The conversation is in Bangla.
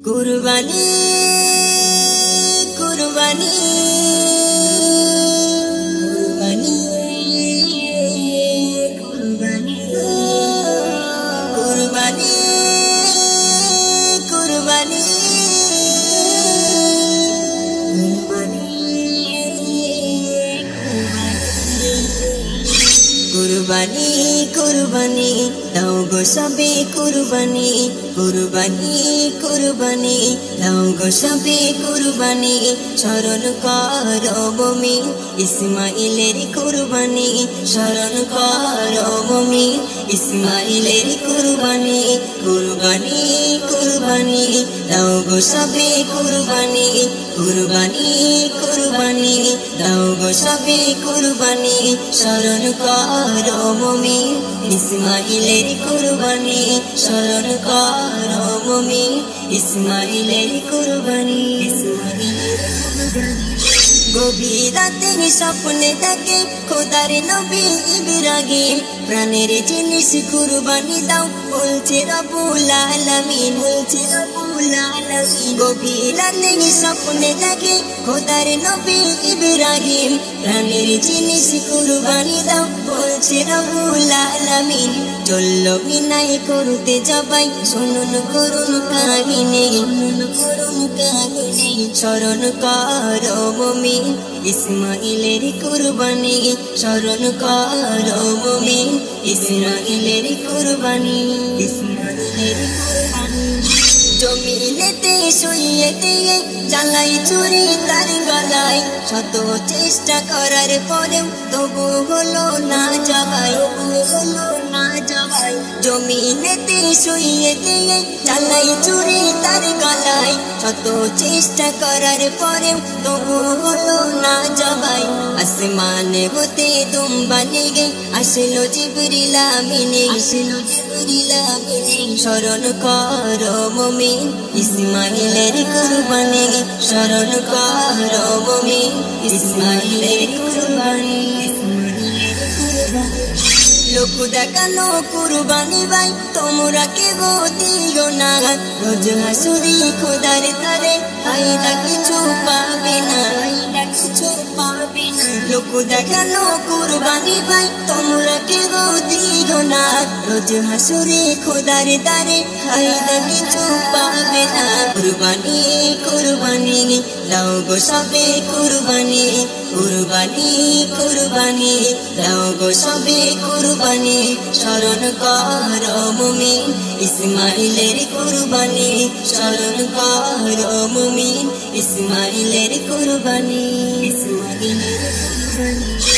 কুরবানি কুরবানি কুরবানি কুরবানি কুরবানি কুরবানি কুরবানি দাও গো সবে কুরবানি কুরবানি কুরবানি দাও গো সবে কুরবানি স্মরণ করো মুমিন ইসমাইলের কুরবানি স্মরণ করো মুমিন ইসমাইলের কুরবানি কুরবানি কুরবানি দাও গো সবে কুরবানি কুরবানি কুরবানি দাও গো সবে কুরবানি স্মরণ করো মুমিন ইসমাইলের কুরবানি স্মরণ করো মুমিন ইসমাইলের কুরবানি গভীর রাতে স্বপ্নে থাকে খোদার নবী ইব্রাহিম প্রাণের জিনিস কুরবানি দাও বলছে রব্বুল আলামিন বলছে রব্বুল আলামিন গভীর রাতে স্বপ্নে থাকে খোদার নবী ইব্রাহিম প্রাণের জিনিস কুরবানি দাও বলছে রব্বুল আলামিন চললো বিনাই করতে জবাই শুনুন করুন কাহিনী স্মরণ করো মুমিন ইসমাইলের কুরবানি স্মরণ করো মুমিন ইসমাইলের কুরবানি ইসমাইলের কুরবানি জমিনেতে শুইয়ে দিয়ে জ্বালাই চুরি তার গলায় শত চেষ্টা করার পরেও তবু হলো না জবাই জমিনেতে শুইয়ে দিয়ে জ্বালাই চুরি তার গলায় শত চেষ্টা করার পরেও তবু হলো না জবাই আসমানে হতে দুম্বা লেগে আসলো জিবরিল আমিনে স্মরণ করো মুমিন ইসমাইলের কুরবানি স্মরণ করো মুমিন ইসমাইলের কুরবানি লোক দেখানো কুরবানি ভাই তোমরা কে গো দিও না রোজ হাসুরি খোদার তারে ফায়দা কিছু পাবে না লোক দেখানো কুরবানি ভাই তোমরা কে গো দিও না রোজ হাসুরি খোদার তারে ফায়দা কিছু পাবে না কুরবানি কুরবানি দাও গো সবে কুরবানি কুরবানি কুরবানি দাও গো সবে কুরবানি স্মরণ করো মুমিন ইসমাইলের কুরবানি স্মরণ করো মুমিন ইসমাইলের কুরবানি ইসমাইলের কুরবানি